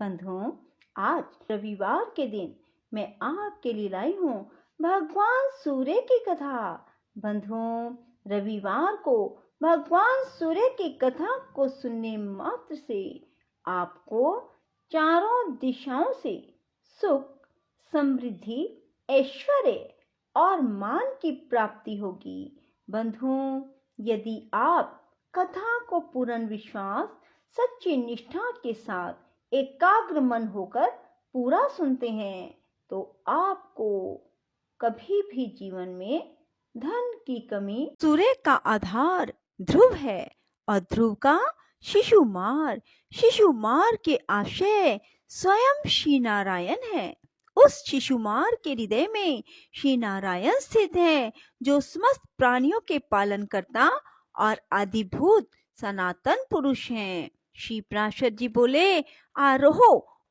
बंधुओं, आज रविवार के दिन मैं आपके लिए लाई हूँ भगवान सूर्य की कथा। बंधुओं, रविवार को भगवान सूर्य की कथा को सुनने मात्र से आपको चारों दिशाओं से सुख, समृद्धि, ऐश्वर्य और मान की प्राप्ति होगी। बंधुओं, यदि आप कथा को पूर्ण विश्वास, सच्ची निष्ठा के साथ एकाग्र मन होकर पूरा सुनते हैं तो आपको कभी भी जीवन में धन की कमी। सूर्य का आधार ध्रुव है और ध्रुव का शिशुमार, शिशुमार के आशय स्वयं श्री नारायण है। उस शिशुमार के हृदय में श्री नारायण स्थित है, जो समस्त प्राणियों के पालन करता और आदिभूत सनातन पुरुष हैं। श्री पार्षद जी बोले, आरोह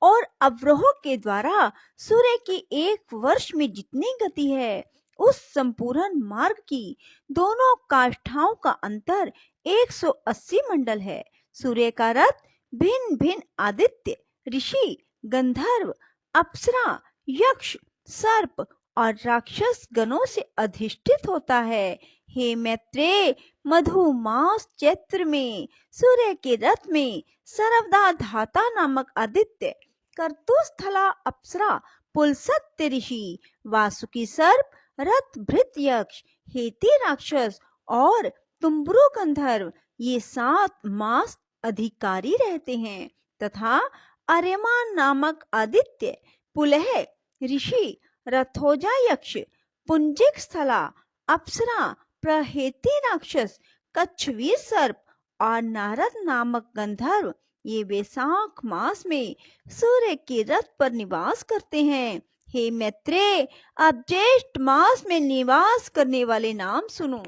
और अवरोह के द्वारा सूर्य की एक वर्ष में जितनी गति है, उस संपूर्ण मार्ग की दोनों काष्ठाओं का अंतर 180 मंडल है। सूर्य का रथ भिन्न भिन्न आदित्य, ऋषि, गंधर्व, अप्सरा, यक्ष, सर्प और राक्षस गणों से अधिष्ठित होता है। हे मैत्रेय, मधुमास चैत्र में सूर्य के रथ में सर्वदा धाता नामक आदित्य, कर्तुस्थला अप्सरा, पुलसत्य ऋषि, वासुकी सर्प, रथ भृत यक्ष, हेती राक्षस और तुम्बरु गंधर्व ये 7 मास अधिकारी रहते हैं तथा अर्यमान नामक आदित्य, पुलह ऋषि, रथोजा यक्ष, पुंजिक स्थला अप्सरा, प्रहेती राक्षस, कच्छवीर सर्प और नारद नामक गंधर्व ये वैशाख मास में सूर्य के रथ पर निवास करते हैं। हे मैत्रेय, अब ज्येष्ठ मास में निवास करने वाले नाम सुनो।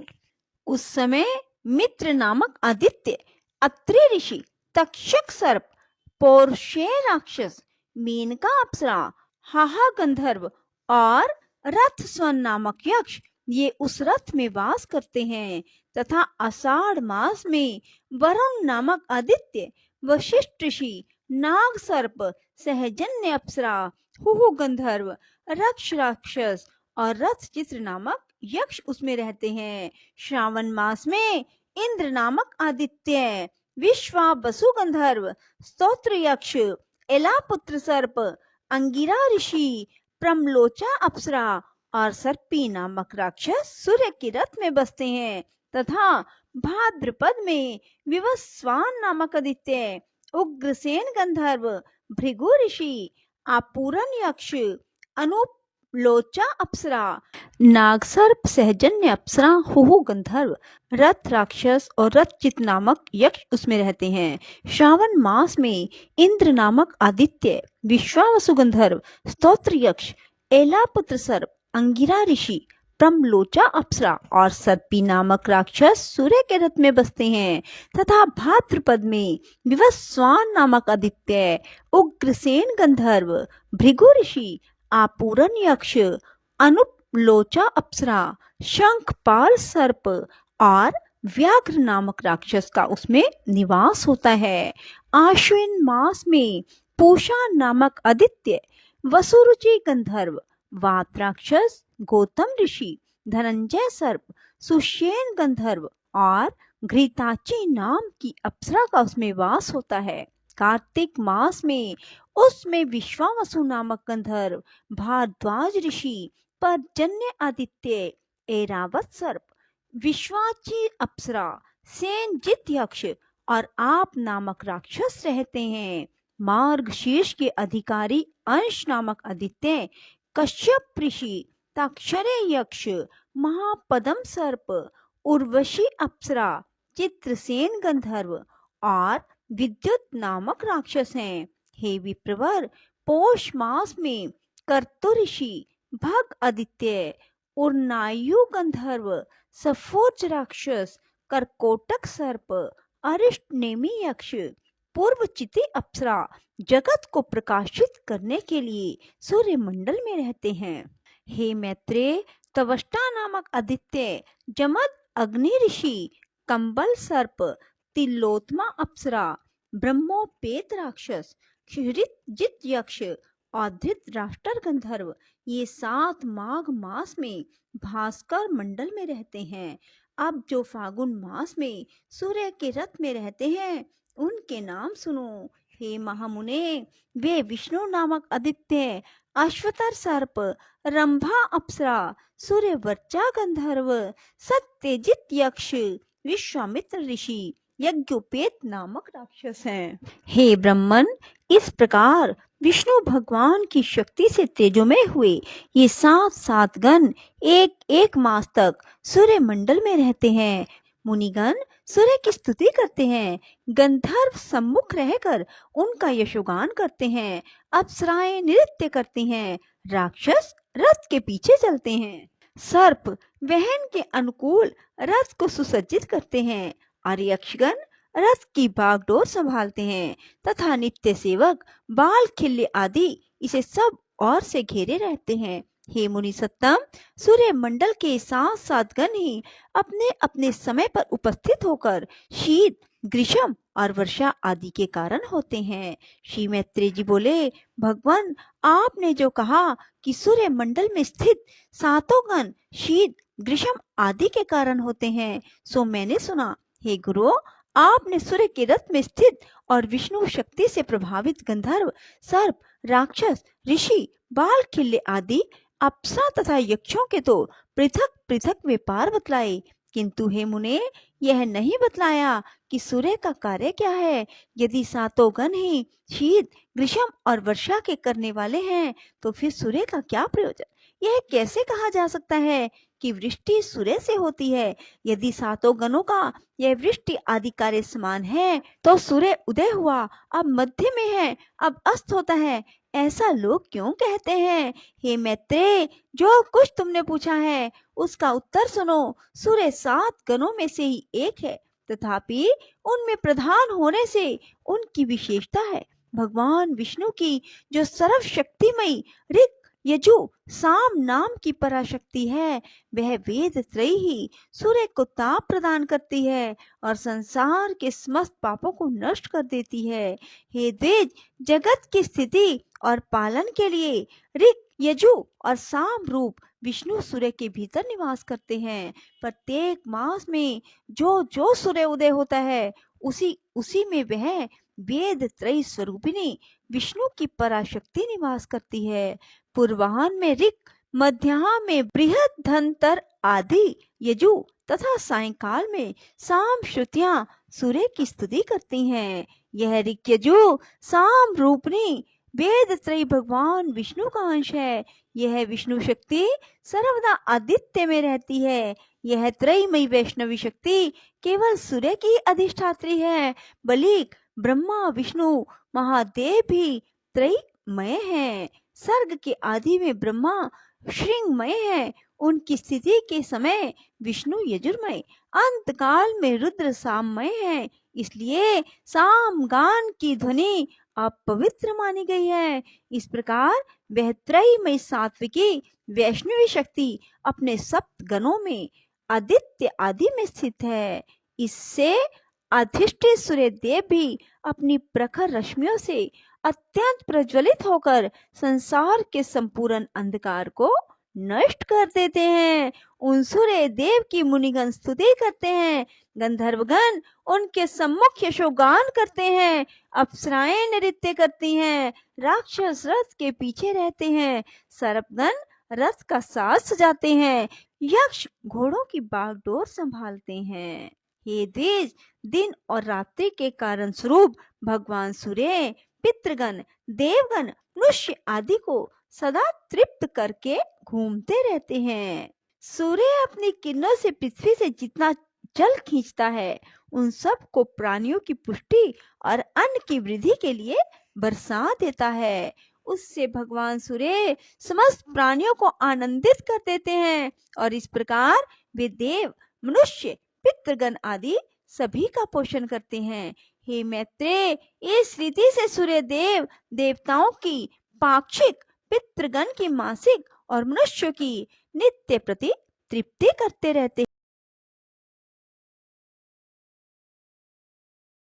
उस समय मित्र नामक आदित्य, अत्रि ऋषि, तक्षक सर्प, पौरुषेय राक्षस, मेनका अप्सरा, हाहा गंधर्व और रथ स्वन नामक यक्ष ये उस रथ में वास करते हैं तथा आषाढ़ मास में वरुण नामक आदित्य, वशिष्ठ ऋषि, नाग सर्प, सहजन्य अप्सरा, हुहु गंधर्व, रक्ष राक्षस और रथ चित्र नामक यक्ष उसमें रहते हैं। श्रावण मास में इंद्र नामक आदित्य, विश्वा वसु गंधर्व, स्तोत्र यक्ष, एलापुत्र सर्प, अंगिरा ऋषि, प्रमलोचा अप्सरा और सर्पी नामक राक्षस सूर्य के रथ में बसते हैं तथा भाद्रपद में विवस्वान नामक आदित्य, उग्रसेन गंधर्व, भृगु ऋषि, आपूरन यक्ष, अनुलोचा अप्सरा, नागसर्प, सहजन्य अप्सरा, हुहु गंधर्व, रथ राक्षस और रथचित नामक यक्ष उसमें रहते हैं। श्रावण मास में इंद्र नामक आदित्य, विश्वावसु गंधर्व, स्तोत्र यक्ष, एलापुत्र सर्प, अंगिरा ऋषि, प्रमलोचा अप्सरा और सर्पी नामक राक्षस सूर्य के रथ में बसते हैं तथा भाद्रपद में विवस्वान नामक आदित्य, उग्रसेन गंधर्व, भृगु ऋषि, आपूरन यक्ष, अनुलोचा अप्सरा, शंखपाल सर्प और व्याघ्र नामक राक्षस का उसमें निवास होता है। आश्विन मास में पूषा नामक आदित्य, वसुरुचि गंधर्व, वात राक्षस, गौतम ऋषि, धनंजय सर्प, सुषेण गंधर्व और घृताची नाम की अप्सरा का उसमें वास होता है। कार्तिक मास में उसमें विश्वावसु नामक गंधर्व, भारद्वाज ऋषि, पर्जन्य आदित्य, ऐरावत सर्प, विश्वाची अप्सरा, सेनजित यक्ष और आप नामक राक्षस रहते हैं। मार्गशीर्ष के अधिकारी अंश नामक आदित्य, कश्यप ऋषि, ताक्षरे यक्ष, महापदम सर्प, उर्वशी अप्सरा, चित्रसेन गंधर्व और विद्युत नामक राक्षस हैं। हे विप्रवर, पौष मास में कर्तु ऋषि, भग आदित्य, उर्नायु गंधर्व, सफोज राक्षस, करकोटक सर्प, अरिष्ट नेमी यक्ष, पूर्वचिति अप्सरा जगत को प्रकाशित करने के लिए सूर्य मंडल में रहते हैं। हे मैत्रेय, तवष्टा नामक आदित्य, जमद अग्नि ऋषि, कंबल सर्प, तिलोत्मा अप्सरा, ब्रह्मोपेत राक्षस, क्षितिज यक्ष और धृतराष्ट्र गंधर्व, ये 7 माघ मास में भास्कर मंडल में रहते हैं। अब जो फागुन मास में सूर्य के रथ में रहते हैं, उनके नाम सुनो। हे महामुने, वे विष्णु नामक आदित्य, अश्वतर सर्प, रंभा अप्सरा, सूर्यवर्चा गंधर्व, सत्यजित यक्ष, विश्वामित्र ऋषि, यज्ञोपेत नामक राक्षस हैं। हे ब्रह्मन, इस प्रकार विष्णु भगवान की शक्ति से तेजोमय हुए ये 7 गण एक एक मास तक सूर्य मंडल में रहते हैं। मुनिगण सूर्य की स्तुति करते हैं, गंधर्व सम्मुख रहकर उनका यशोगान करते हैं, अप्सराएं नृत्य करती हैं, राक्षस रथ के पीछे चलते हैं, सर्प वहन के अनुकूल रथ को सुसज्जित करते हैं, और यक्षगण रथ की बागडोर संभालते हैं, तथा नित्य सेवक बाल खिल्ले आदि इसे सब ओर से घेरे रहते हैं। हे मुनि सत्तम, सूर्य मंडल के 7 गण ही अपने अपने समय पर उपस्थित होकर शीत, ग्रीष्म और वर्षा आदि के कारण होते हैं। श्री मैत्रेय जी बोले, भगवान, आपने जो कहा कि सूर्य मंडल में स्थित 7 गण शीत, ग्रीष्म आदि के कारण होते हैं, सो मैंने सुना। हे गुरु, आपने सूर्य के रथ में स्थित और विष्णु शक्ति से प्रभावित गंधर्व, सर्प, राक्षस, ऋषि, बाल खिल्ले आदि अप्सरा तथा यक्षों के तो पृथक पृथक व्यापार बतलाए, किंतु हे मुने, यह नहीं बतलाया कि सूर्य का कार्य क्या है। यदि 7 गण ही शीत, ग्रीष्म और वर्षा के करने वाले हैं, तो फिर सूर्य का क्या प्रयोजन। यह कैसे कहा जा सकता है कि वृष्टि सूर्य से होती है। यदि 7 गणों का यह वृष्टि आदि कार्य समान है, तो सूर्य उदय हुआ, अब मध्य में है, अब अस्त होता है, ऐसा लोग क्यों कहते हैं। हे मैत्रेय, जो कुछ तुमने पूछा है उसका उत्तर सुनो। सूर्य 7 गणों में से ही एक है, तथापि उनमें प्रधान होने से उनकी विशेषता है। भगवान विष्णु की जो सर्वशक्तिमयी ऋक, यजु, साम नाम की पराशक्ति है, वह वेद त्रयी ही सूर्य को ताप प्रदान करती है और संसार के समस्त पापों को नष्ट कर देती है। हे द्विज, जगत की स्थिति और पालन के लिए ऋक, यजु और साम रूप विष्णु सूर्य के भीतर निवास करते हैं। प्रत्येक मास में जो जो सूर्य उदय होता है, उसी उसी में वह वेद त्रयी स्वरूपिणी विष्णु की पराशक्ति निवास करती है। पूर्वाहन में ऋक, मध्याह्न में बृहद धनतर आदि यजु तथा सायंकाल में साम श्रुतियां सूर्य की स्तुति करती हैं। यह ऋक, यजु, साम रूपनी वेद त्रयी भगवान विष्णु का अंश है। यह विष्णु शक्ति सर्वदा आदित्य में रहती है। यह त्रयीमयी वैष्णवी शक्ति केवल सूर्य की अधिष्ठात्री है। बलिक ब्रह्मा, विष्णु, महादेव भी त्रयीमय हैं। सर्ग के आदि में ब्रह्मा श्रृंगमय है, उनकी स्थिति के समय विष्णु यजुर्मय, अंत काल में रुद्र साममय है। इसलिए सामगान की ध्वनि अपवित्र मानी गई है। इस प्रकार वह त्रयीमयी सात्विकी वैष्णवी शक्ति अपने 7 गणों में आदित्य आदि में स्थित है। इससे अधिष्ठित सूर्य देव भी अपनी प्रखर रश्मियों से अत्यंत प्रज्वलित होकर संसार के संपूर्ण अंधकार को नष्ट कर देते हैं। उन सूर्य देव की मुनिगण स्तुति करते हैं, गंधर्वगण उनके सम्मुख यशोगान करते हैं, अप्सराएं नृत्य करती हैं, राक्षस रथ के पीछे रहते हैं, सर्पगण रथ का साज सजाते हैं, यक्ष घोड़ों की बागडोर संभालते हैं। हे द्विज, दिन और रात्रि के कारण स्वरूप भगवान सूर्य पितृगण, देवगण, मनुष्य आदि को सदा तृप्त करके घूमते रहते हैं। सूर्य अपनी किरणों से पृथ्वी से जितना जल खींचता है, उन सब को प्राणियों की पुष्टि और अन्न की वृद्धि के लिए बरसा देता है। उससे भगवान सूर्य समस्त प्राणियों को आनंदित कर देते हैं और इस प्रकार वे देव, मनुष्य, पितृगण आदि सभी का पोषण करते हैं। हे मैत्रेय, इस रीति से सूर्य देव देवताओं की पाक्षिक, पितृगण की मासिक और मनुष्यों की नित्य प्रति तृप्ति करते रहते हैं।